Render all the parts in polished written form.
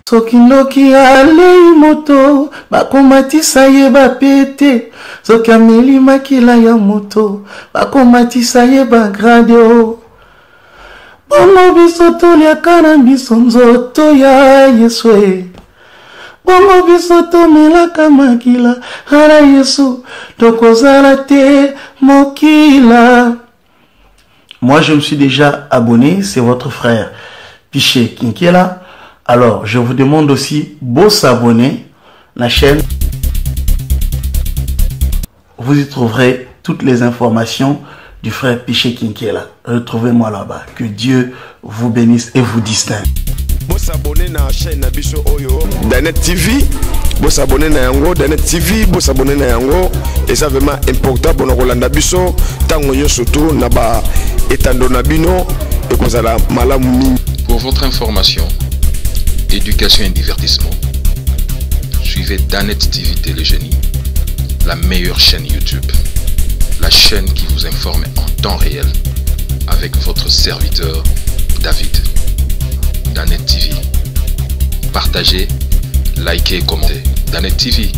Sokindoki alei moto, bakomatisa ye bapete. Soki ameli makila ya moto, bakomatisa ye bagradio. Bongo biso toliaka na biso nzoto ya Yesu. Bongo biso tomelaka makila ala Yesu, tokozala te mokila. Moi je me suis déjà abonné, c'est votre frère Piché Kinkiela. Alors, je vous demande aussi de s'abonner à la chaîne. Vous y trouverez toutes les informations du frère Piché Kinkiela. Retrouvez-moi là-bas. Que Dieu vous bénisse et vous distingue. Vous s'abonnez à la chaîne Nabiso Oyo, Danet TV. Vous s'abonnez à Yango, Danet TV. Vous s'abonnez à Yango. Et c'est vraiment important pour nous Rolanda Biso. Tango yo surtout naba etando nabino et kozala malamu. Pour votre information, éducation et divertissement, suivez Danet TV Télégénie, la meilleure chaîne YouTube, la chaîne qui vous informe en temps réel avec votre serviteur David. Danet TV, partagez, likez et commentez. Danet TV,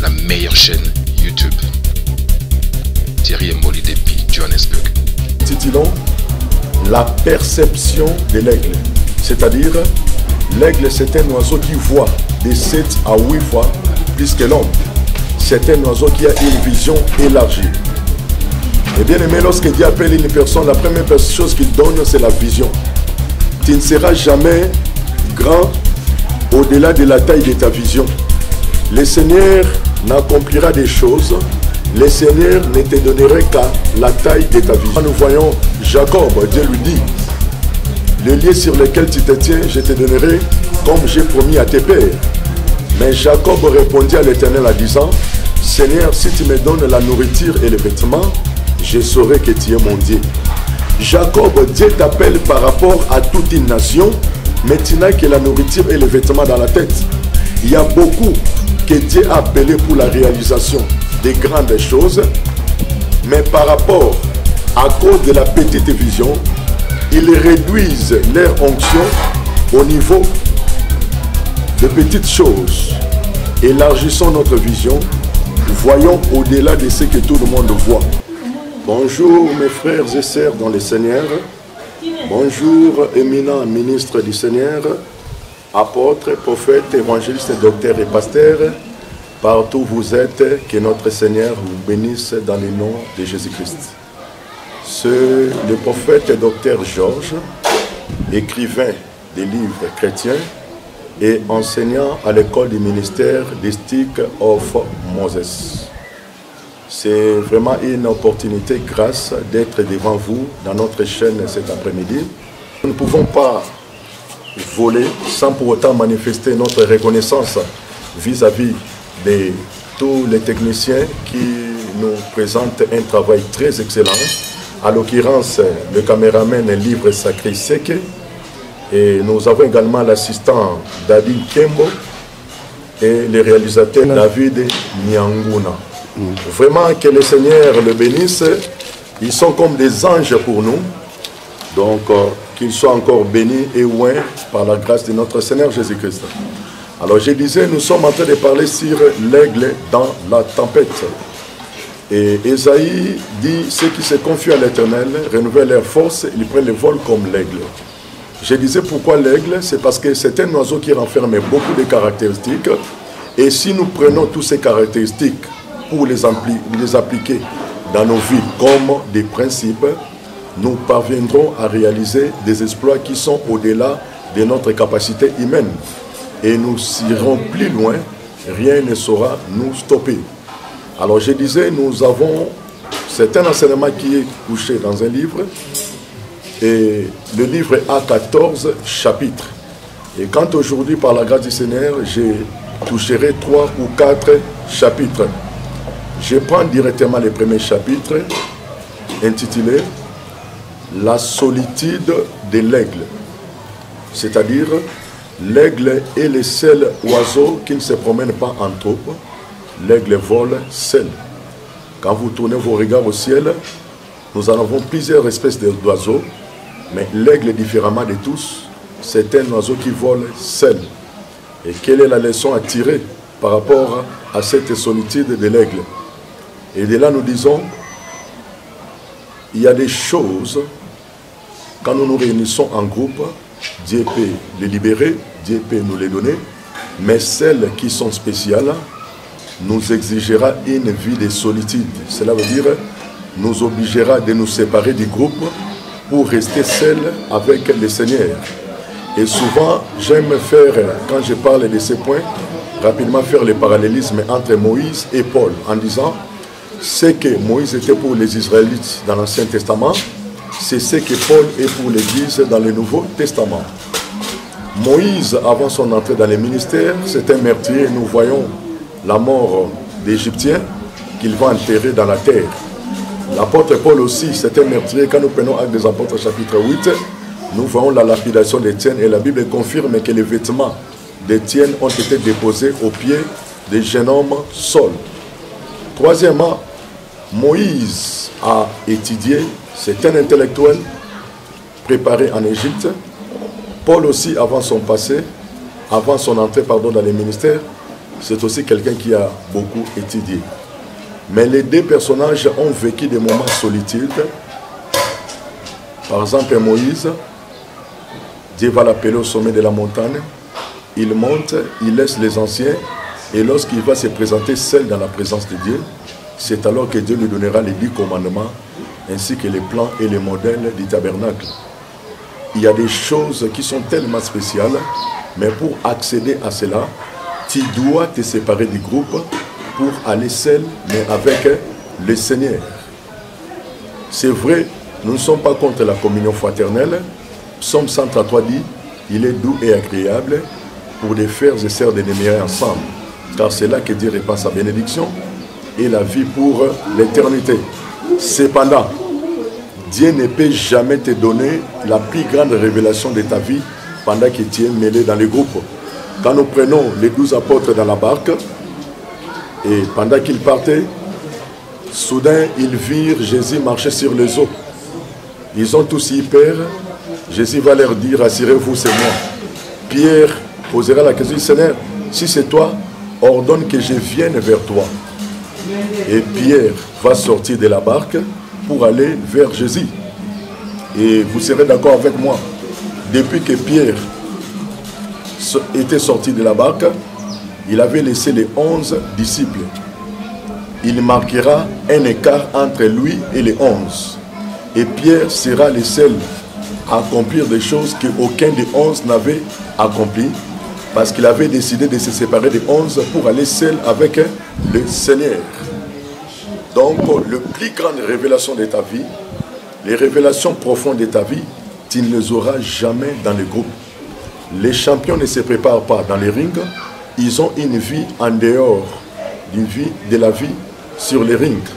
la meilleure chaîne YouTube. Thierry Mboli depuis Johannesburg. Titulons la perception de l'aigle, c'est-à-dire l'aigle, c'est un oiseau qui voit de 7 à 8 fois plus que l'homme. C'est un oiseau qui a une vision élargie. Et bien aimé, lorsque Dieu appelle une personne, la première chose qu'il donne, c'est la vision. Tu ne seras jamais grand au-delà de la taille de ta vision. Le Seigneur n'accomplira des choses, le Seigneur ne te donnerait qu'à la taille de ta vision. Nous voyons Jacob, Dieu lui dit, le lieu sur lequel tu te tiens, je te donnerai comme j'ai promis à tes pères. Mais Jacob répondit à l'Éternel en disant, Seigneur, si tu me donnes la nourriture et les vêtements, je saurai que tu es mon Dieu. Jacob, Dieu t'appelle par rapport à toute une nation, mais tu n'as que la nourriture et les vêtements dans la tête. Il y a beaucoup que Dieu a appelé pour la réalisation des grandes choses, mais par rapport à cause de la petite vision, ils réduisent leur onction au niveau de petites choses. Élargissons notre vision, voyons au-delà de ce que tout le monde voit. Bonjour mes frères et sœurs dans le Seigneur. Bonjour éminents ministres du Seigneur, apôtres, prophètes, évangélistes, docteurs et pasteurs. Partout où vous êtes, que notre Seigneur vous bénisse dans le nom de Jésus-Christ. C'est le prophète docteur Georges, écrivain des livres chrétiens et enseignant à l'école du ministère des Stick of Moses. C'est vraiment une opportunité, grâce d'être devant vous dans notre chaîne cet après-midi. Nous ne pouvons pas voler sans pour autant manifester notre reconnaissance vis-à-vis de tous les techniciens qui nous présentent un travail très excellent. À l'occurrence, le caméraman Livre Sacré Seke. Et nous avons également l'assistant David Kembo et le réalisateur David Nyanguna. Vraiment que le Seigneur le bénisse. Ils sont comme des anges pour nous. Donc qu'ils soient encore bénis et oints par la grâce de notre Seigneur Jésus-Christ. Alors je disais, nous sommes en train de parler sur l'aigle dans la tempête. Et Ésaïe dit, ceux qui se confient à l'Éternel renouvellent leur force, ils prennent le vol comme l'aigle. Je disais pourquoi l'aigle, c'est parce que c'est un oiseau qui renferme beaucoup de caractéristiques. Et si nous prenons toutes ces caractéristiques pour les appliquer dans nos vies comme des principes, nous parviendrons à réaliser des exploits qui sont au-delà de notre capacité humaine. Et nous irons plus loin, rien ne saura nous stopper. Alors je disais, nous avons, c'est un enseignement qui est couché dans un livre, et le livre a 14 chapitres. Et quand aujourd'hui, par la grâce du Seigneur, je toucherai 3 ou 4 chapitres, je prends directement le premier chapitre, intitulé « La solitude de l'aigle », c'est-à-dire l'aigle est le seul oiseau qui ne se promène pas en troupe. L'aigle vole seul. Quand vous tournez vos regards au ciel, nous en avons plusieurs espèces d'oiseaux, mais l'aigle, différemment de tous, c'est un oiseau qui vole seul. Et quelle est la leçon à tirer par rapport à cette solitude de l'aigle? Et de là, nous disons, il y a des choses, quand nous nous réunissons en groupe, Dieu peut les libérer, Dieu peut nous les donner, mais celles qui sont spéciales nous exigera une vie de solitude. Cela veut dire, nous obligera de nous séparer du groupe pour rester seuls avec le Seigneur. Et souvent, j'aime faire, quand je parle de ces points, rapidement faire le parallélisme entre Moïse et Paul, en disant, ce que Moïse était pour les Israélites dans l'Ancien Testament, c'est ce que Paul est pour l'Église dans le Nouveau Testament. Moïse, avant son entrée dans le ministère, c'est un meurtrier. Nous voyons la mort d'Égyptiens qu'il va enterrer dans la terre. L'apôtre Paul aussi, c'est un meurtrier. Quand nous prenons Actes des Apôtres chapitre 8, nous voyons la lapidation d'Étienne et la Bible confirme que les vêtements d'Étienne ont été déposés aux pieds des jeunes hommes Saul. Troisièmement, Moïse a étudié, c'est un intellectuel préparé en Égypte. Paul aussi, avant son passé, avant son entrée dans les ministères, c'est aussi quelqu'un qui a beaucoup étudié. Mais les deux personnages ont vécu des moments solitude. Par exemple, Moïse, Dieu va l'appeler au sommet de la montagne. Il monte, il laisse les anciens. Et lorsqu'il va se présenter seul dans la présence de Dieu, c'est alors que Dieu lui donnera les 10 commandements, ainsi que les plans et les modèles du tabernacle. Il y a des choses qui sont tellement spéciales, mais pour accéder à cela, tu dois te séparer du groupe pour aller seul, mais avec le Seigneur. C'est vrai, nous ne sommes pas contre la communion fraternelle. Psaume 133 dit, il est doux et agréable pour des frères et sœurs de demeurer ensemble, car c'est là que Dieu répand sa bénédiction et la vie pour l'éternité. Cependant, Dieu ne peut jamais te donner la plus grande révélation de ta vie pendant que tu es mêlé dans les groupes. Quand nous prenons les 12 apôtres dans la barque, et pendant qu'ils partaient, soudain ils virent Jésus marcher sur les eaux. Ils ont tous eu peur. Jésus va leur dire, rassurez-vous, c'est moi. Pierre posera la question, Seigneur, si c'est toi, ordonne que je vienne vers toi. Et Pierre va sortir de la barque pour aller vers Jésus. Et vous serez d'accord avec moi, depuis que Pierre était sorti de la barque, il avait laissé les 11 disciples. Il marquera un écart entre lui et les 11. Et Pierre sera le seul à accomplir des choses qu'aucun des 11 n'avait accomplies, parce qu'il avait décidé de se séparer des 11 pour aller seul avec le Seigneur. Donc, la plus grande révélation de ta vie, les révélations profondes de ta vie, tu ne les auras jamais dans le groupe. Les champions ne se préparent pas dans les rings, ils ont une vie en dehors de la vie sur les rings.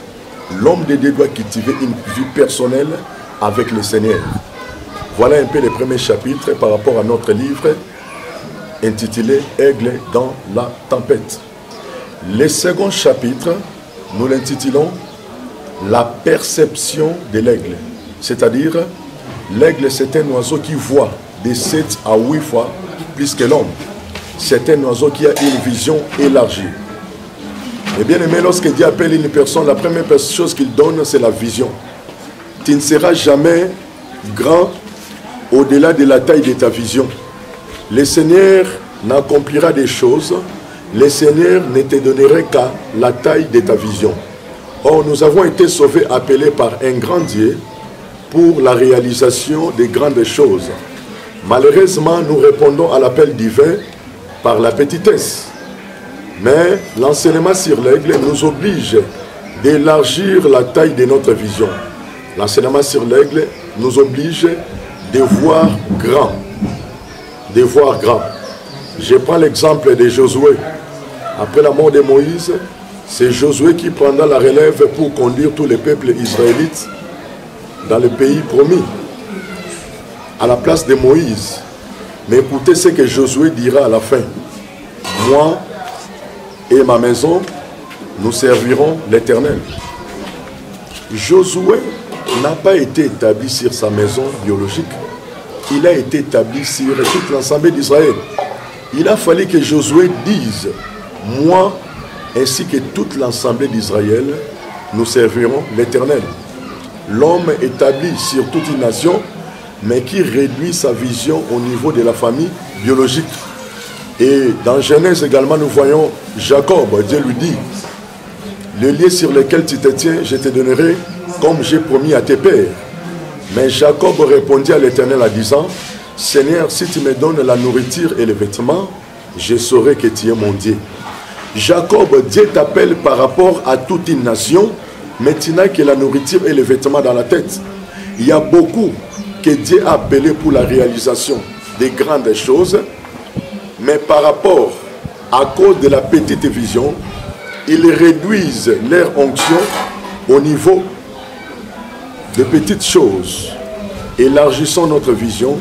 L'homme de Dieu doit cultiver une vie personnelle avec le Seigneur. Voilà un peu le premier chapitre par rapport à notre livre intitulé « Aigle dans la tempête ». Le second chapitre, nous l'intitulons « La perception de l'aigle ». C'est-à-dire, l'aigle c'est un oiseau qui voit de 7 à 8 fois plus que l'homme. C'est un oiseau qui a une vision élargie. Et bien aimé, lorsque Dieu appelle une personne, la première chose qu'il donne, c'est la vision. Tu ne seras jamais grand au-delà de la taille de ta vision. Le Seigneur n'accomplira des choses, le Seigneur ne te donnerait qu'à la taille de ta vision. Or, nous avons été sauvés, appelés par un grand Dieu pour la réalisation des grandes choses. Malheureusement, nous répondons à l'appel divin par la petitesse. Mais l'enseignement sur l'aigle nous oblige d'élargir la taille de notre vision. L'enseignement sur l'aigle nous oblige de voir grand. De voir grand. Je prends l'exemple de Josué. Après la mort de Moïse, c'est Josué qui prendra la relève pour conduire tous les peuples israélites dans le pays promis, à la place de Moïse. Mais écoutez ce que Josué dira à la fin. Moi et ma maison, nous servirons l'Éternel. Josué n'a pas été établi sur sa maison biologique. Il a été établi sur tout l'ensemble d'Israël. Il a fallu que Josué dise, moi ainsi que toute l'assemblée d'Israël, nous servirons l'Éternel. L'homme établi sur toute une nation, mais qui réduit sa vision au niveau de la famille biologique. Et dans Genèse également, nous voyons Jacob, Dieu lui dit, le lieu sur lequel tu te tiens, je te donnerai comme j'ai promis à tes pères. Mais Jacob répondit à l'Éternel en disant, Seigneur, si tu me donnes la nourriture et les vêtements, je saurai que tu es mon Dieu. Jacob, Dieu t'appelle par rapport à toute une nation, mais tu n'as que la nourriture et les vêtements dans la tête. Il y a beaucoup que Dieu a appelé pour la réalisation des grandes choses, mais par rapport, à cause de la petite vision, ils réduisent leur onction au niveau de petites choses. Élargissons notre vision,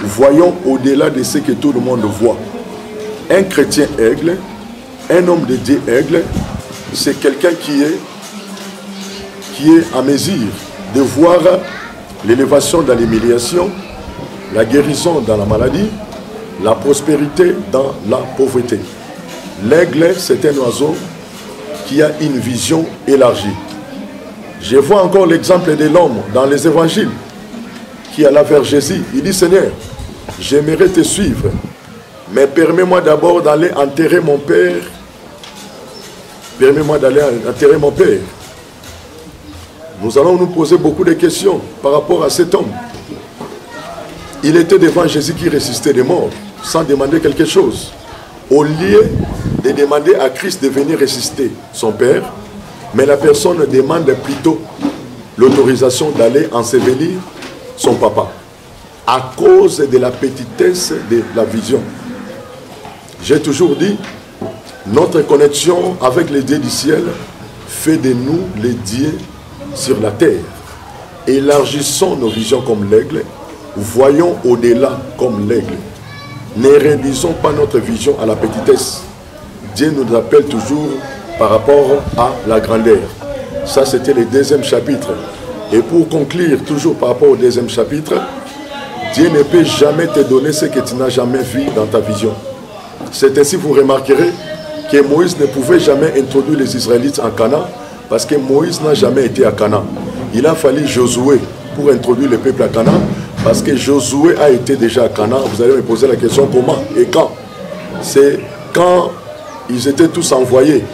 voyons au-delà de ce que tout le monde voit. Un chrétien aigle, un homme de Dieu aigle, c'est quelqu'un qui est à mesure de voir l'élévation dans l'humiliation, la guérison dans la maladie, la prospérité dans la pauvreté. L'aigle, c'est un oiseau qui a une vision élargie. Je vois encore l'exemple de l'homme dans les évangiles qui alla vers Jésus. Il dit, Seigneur, j'aimerais te suivre, mais permets-moi d'abord d'aller enterrer mon père. Permets-moi d'aller enterrer mon père. Nous allons nous poser beaucoup de questions par rapport à cet homme. Il était devant Jésus qui ressuscitait des morts, sans demander quelque chose. Au lieu de demander à Christ de venir ressusciter son père, mais la personne demande plutôt l'autorisation d'aller ensevelir son papa, à cause de la petitesse de la vision. J'ai toujours dit, notre connexion avec les dieux du ciel fait de nous les dieux sur la terre. Élargissons nos visions comme l'aigle, voyons au-delà comme l'aigle. Ne réduisons pas notre vision à la petitesse. Dieu nous appelle toujours par rapport à la grandeur. Ça, c'était le deuxième chapitre. Et pour conclure, toujours par rapport au deuxième chapitre, Dieu ne peut jamais te donner ce que tu n'as jamais vu dans ta vision. C'est ainsi que vous remarquerez que Moïse ne pouvait jamais introduire les Israélites en Canaan parce que Moïse n'a jamais été à Canaan. Il a fallu Josué pour introduire le peuple à Canaan parce que Josué a été déjà à Canaan. Vous allez me poser la question comment et quand. C'est quand ils étaient tous envoyés.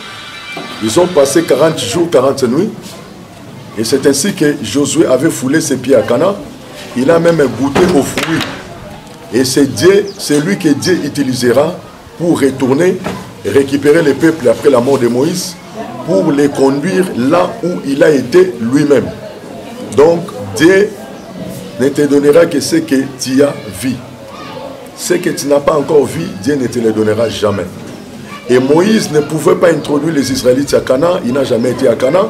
Ils ont passé 40 jours, 40 nuits. Et c'est ainsi que Josué avait foulé ses pieds à Canaan. Il a même goûté aux fruits. Et c'est lui que Dieu utilisera pour retourner, récupérer le peuple après la mort de Moïse, pour les conduire là où il a été lui-même. Donc, Dieu ne te donnera que ce que tu as vu. Ce que tu n'as pas encore vu, Dieu ne te le donnera jamais. Et Moïse ne pouvait pas introduire les Israélites à Canaan, il n'a jamais été à Canaan,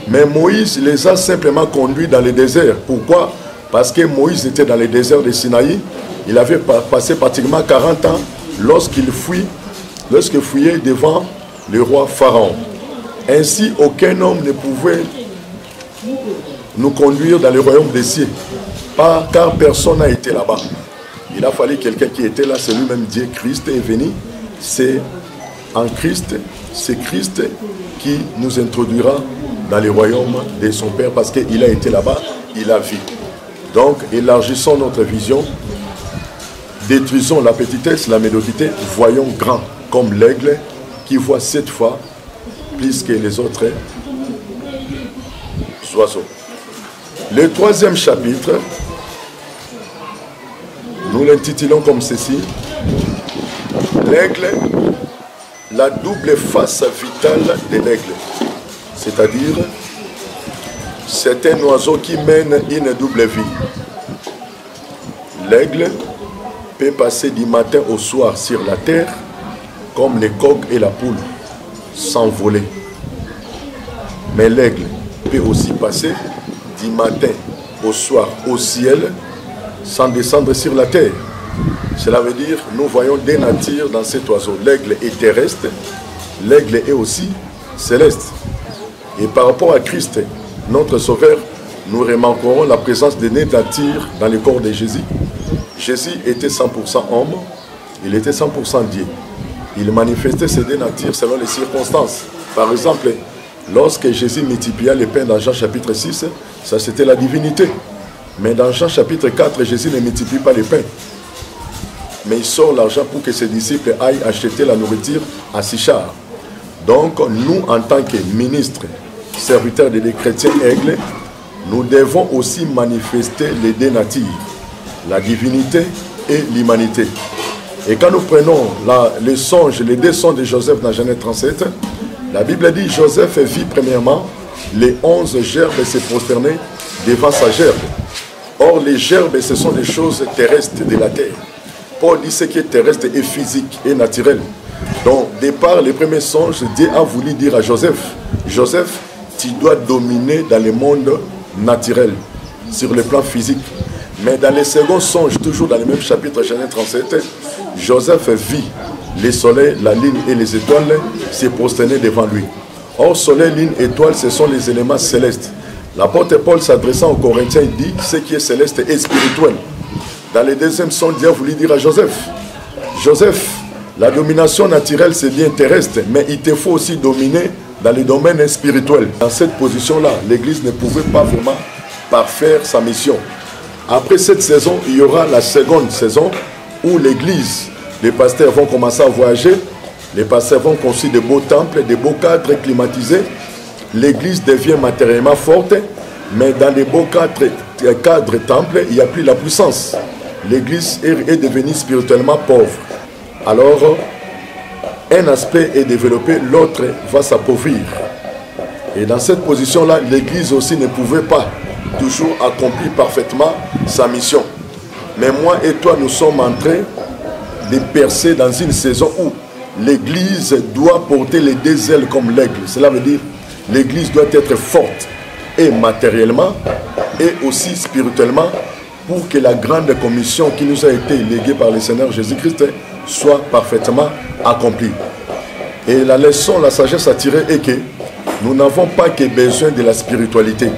mais Moïse les a simplement conduits dans le désert. Pourquoi? Parce que Moïse était dans le désert de Sinaï, il avait passé pratiquement 40 ans lorsqu'il fuyait devant le roi Pharaon. Ainsi, aucun homme ne pouvait nous conduire dans le royaume des cieux, car personne n'a été là-bas. Il a fallu quelqu'un qui était là, c'est lui-même Dieu. Christ est venu, c'est en Christ, c'est Christ qui nous introduira dans le royaume de son Père, parce qu'il a été là-bas, il a vu. Donc, élargissons notre vision, détruisons la petitesse, la médiocrité, voyons grand, comme l'aigle qui voit 7 fois plus que les autres oiseaux. Le troisième chapitre, nous l'intitulons comme ceci: l'aigle, la double face vitale de l'aigle. C'est-à-dire, c'est un oiseau qui mène une double vie. L'aigle peut passer du matin au soir sur la terre, comme les coqs et la poule, sans voler. Mais l'aigle peut aussi passer du matin au soir au ciel, sans descendre sur la terre. Cela veut dire, nous voyons deux natures dans cet oiseau. L'aigle est terrestre, l'aigle est aussi céleste. Et par rapport à Christ, notre Sauveur, nous remarquerons la présence de deux natures dans le corps de Jésus. Jésus était 100% homme il était 100% Dieu. Il manifestait ses deux natures selon les circonstances. Par exemple, lorsque Jésus multiplia les pains dans Jean chapitre 6, ça c'était la divinité. Mais dans Jean chapitre 4, Jésus ne multiplie pas les pains. Mais il sort l'argent pour que ses disciples aillent acheter la nourriture à Sichar. Donc, nous, en tant que ministres, serviteurs des chrétiens aigles, nous devons aussi manifester les deux natures, la divinité et l'humanité. Et quand nous prenons les songes, les deux songes de Joseph dans Genèse 37, la Bible dit Joseph vit premièrement les 11 gerbes se prosterner devant sa gerbe. Or, les gerbes, ce sont des choses terrestres de la terre. Paul dit ce qui est terrestre et physique et naturel. Donc, départ, les premiers songes, Dieu a voulu dire à Joseph, Joseph, tu dois dominer dans le monde naturel, sur le plan physique. Mais dans les seconds songes, toujours dans le même chapitre, Genèse 37, Joseph vit les soleils, la lune et les étoiles se prosterner devant lui. Or, soleil, lune, étoile, ce sont les éléments célestes. L'apôtre Paul s'adressant aux Corinthiens, il dit ce qui est céleste et spirituel. Dans les deuxièmes songes, Dieu a voulu dire à Joseph, Joseph, la domination naturelle c'est bien terrestre, mais il te faut aussi dominer dans les domaines spirituels. Dans cette position-là, l'Église ne pouvait pas vraiment parfaire sa mission. Après cette saison, il y aura la seconde saison où l'Église, les pasteurs vont commencer à voyager, les pasteurs vont construire de beaux temples, de beaux cadres climatisés. L'Église devient matériellement forte, mais dans les beaux cadres temples, il n'y a plus la puissance. L'Église est devenue spirituellement pauvre. Alors, un aspect est développé, l'autre va s'appauvrir. Et dans cette position-là, l'Église aussi ne pouvait pas toujours accomplir parfaitement sa mission. Mais moi et toi, nous sommes en train de percer dans une saison où l'Église doit porter les deux ailes comme l'aigle. Cela veut dire l'Église doit être forte et matériellement et aussi spirituellement pour que la grande commission qui nous a été léguée par le Seigneur Jésus-Christ soit parfaitement accomplie. Et la leçon, la sagesse à tirer est que nous n'avons pas que besoin de la spiritualité.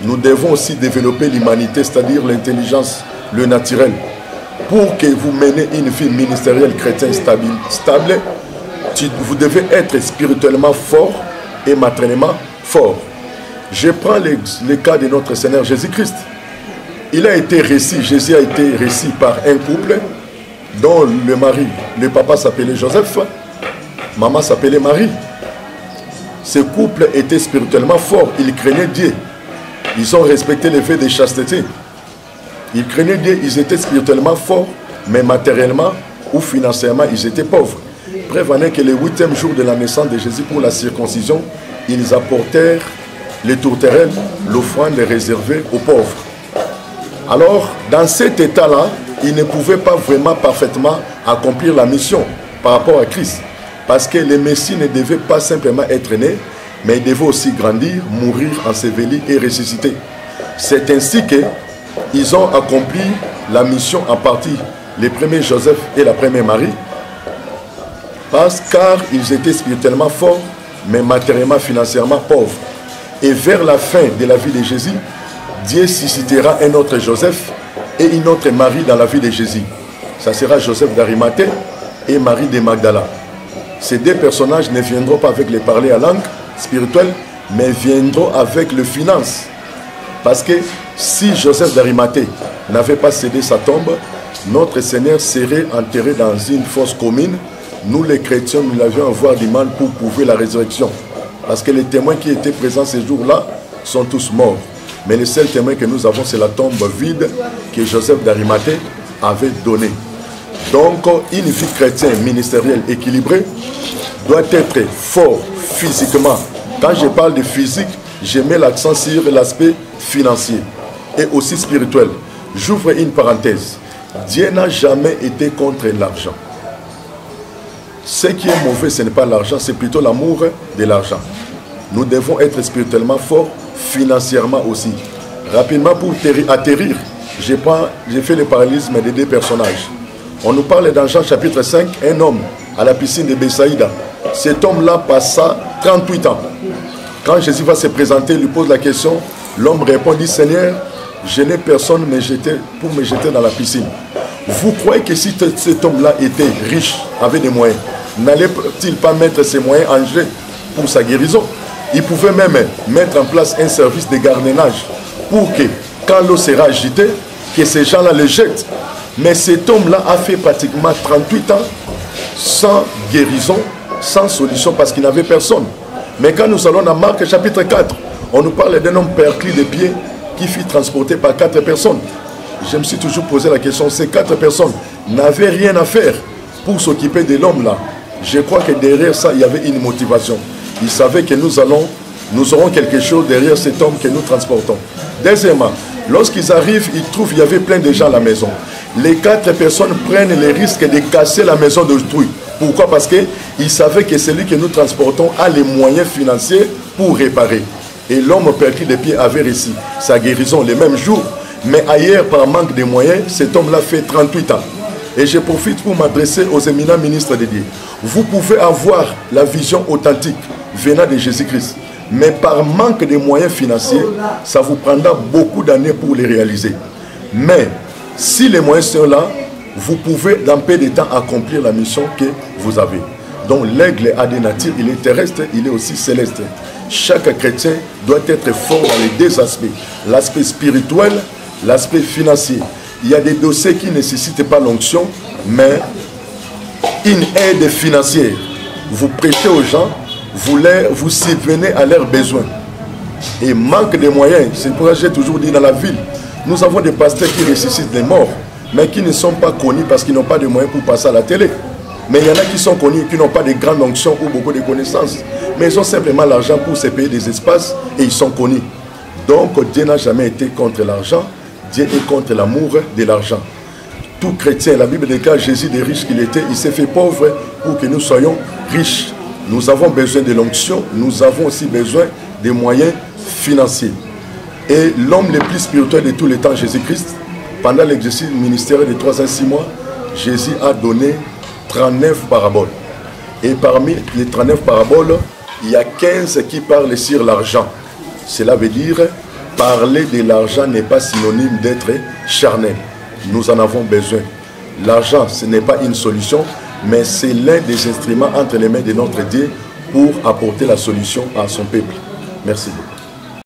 Nous devons aussi développer l'humanité, c'est-à-dire l'intelligence, le naturel. Pour que vous menez une vie ministérielle chrétienne stable, vous devez être spirituellement fort et matériellement fort. Je prends le cas de notre Seigneur Jésus-Christ. Il a été récit, Jésus a été récit par un couple dont le papa s'appelait Joseph, maman s'appelait Marie. Ce couple était spirituellement fort, ils craignaient Dieu. Ils ont respecté les faits de chasteté. Ils craignaient Dieu, ils étaient spirituellement forts, mais matériellement ou financièrement, ils étaient pauvres. Preuve en est que le 8e jour de la naissance de Jésus pour la circoncision, ils apportèrent les tourterelles, l'offrande réservée aux pauvres. Alors, dans cet état-là, ils ne pouvaient pas vraiment parfaitement accomplir la mission par rapport à Christ. Parce que le Messie ne devait pas simplement être né, mais il devait aussi grandir, mourir, enseveli et ressusciter. C'est ainsi qu'ils ont accompli la mission en partie, les premiers Joseph et la première Marie, car ils étaient spirituellement forts, mais matériellement, financièrement pauvres. Et vers la fin de la vie de Jésus, Dieu suscitera un autre Joseph et une autre Marie dans la vie de Jésus. Ça sera Joseph d'Arimathée et Marie de Magdala. Ces deux personnages ne viendront pas avec les parler à langue spirituelle, mais viendront avec le finance. Parce que si Joseph d'Arimathée n'avait pas cédé sa tombe, notre Seigneur serait enterré dans une fosse commune. Nous les chrétiens, nous l'avions à voir du mal pour prouver la résurrection. Parce que les témoins qui étaient présents ces jours-là sont tous morts. Mais le seul témoin que nous avons, c'est la tombe vide que Joseph d'Arimathée avait donnée. Donc, une vie chrétienne ministérielle équilibrée doit être fort physiquement. Quand je parle de physique, je mets l'accent sur l'aspect financier et aussi spirituel. J'ouvre une parenthèse. Dieu n'a jamais été contre l'argent. Ce qui est mauvais, ce n'est pas l'argent, c'est plutôt l'amour de l'argent. Nous devons être spirituellement forts, financièrement aussi. Rapidement, pour atterrir, j'ai fait le parallélisme des deux personnages. On nous parle dans Jean chapitre 5, un homme à la piscine de Bethsaïda. Cet homme-là passa 38 ans. Quand Jésus va se présenter, il lui pose la question, l'homme répond, dit, Seigneur, je n'ai personne pour me jeter dans la piscine. Vous croyez que si cet homme-là était riche, avait des moyens, n'allait-il pas mettre ses moyens en jeu pour sa guérison? Il pouvait même mettre en place un service de gardiennage pour que, quand l'eau sera agitée, que ces gens-là le jettent. Mais cet homme-là a fait pratiquement 38 ans sans guérison, sans solution, parce qu'il n'avait personne. Mais quand nous allons dans Marc chapitre 4, on nous parle d'un homme perclus de pieds qui fut transporté par 4 personnes. Je me suis toujours posé la question, ces 4 personnes n'avaient rien à faire pour s'occuper de l'homme-là. Je crois que derrière ça, il y avait une motivation. Ils savaient que nous aurons quelque chose derrière cet homme que nous transportons. Deuxièmement, lorsqu'ils arrivent, ils trouvent qu'il y avait plein de gens à la maison. Les 4 personnes prennent le risque de casser la maison d'autrui. Pourquoi? Parce qu'ils savaient que celui que nous transportons a les moyens financiers pour réparer. Et l'homme perclus de pieds avait réussi sa guérison le même jour. Mais ailleurs, par manque de moyens, cet homme-là fait 38 ans. Et je profite pour m'adresser aux éminents ministres de Dieu. Vous pouvez avoir la vision authentique venant de Jésus-Christ. Mais par manque de moyens financiers, ça vous prendra beaucoup d'années pour les réaliser. Mais si les moyens sont là, vous pouvez dans peu de temps accomplir la mission que vous avez. Donc l'aigle a des natures, il est terrestre, il est aussi céleste. Chaque chrétien doit être fort dans les 2 aspects. L'aspect spirituel, l'aspect financier. Il y a des dossiers qui ne nécessitent pas l'onction, mais une aide financière. Vous prêtez aux gens, vous subvenez à leurs besoins. Et manque de moyens, c'est pour ça que j'ai toujours dit dans la ville, nous avons des pasteurs qui ressuscitent les morts, mais qui ne sont pas connus parce qu'ils n'ont pas de moyens pour passer à la télé. Mais il y en a qui sont connus, qui n'ont pas de grandes onctions ou beaucoup de connaissances. Mais ils ont simplement l'argent pour se payer des espaces et ils sont connus. Donc Dieu n'a jamais été contre l'argent, Dieu est contre l'amour de l'argent. Tout chrétien, la Bible déclare Jésus des riches qu'il était, il s'est fait pauvre pour que nous soyons riches. Nous avons besoin de l'onction, nous avons aussi besoin des moyens financiers. Et l'homme le plus spirituel de tous les temps, Jésus-Christ, pendant l'exercice ministériel de 3 ans 6 mois, Jésus a donné 39 paraboles. Et parmi les 39 paraboles, il y a 15 qui parlent sur l'argent. Cela veut dire, parler de l'argent n'est pas synonyme d'être charnel. Nous en avons besoin. L'argent, ce n'est pas une solution, mais c'est l'un des instruments entre les mains de notre Dieu pour apporter la solution à son peuple. Merci.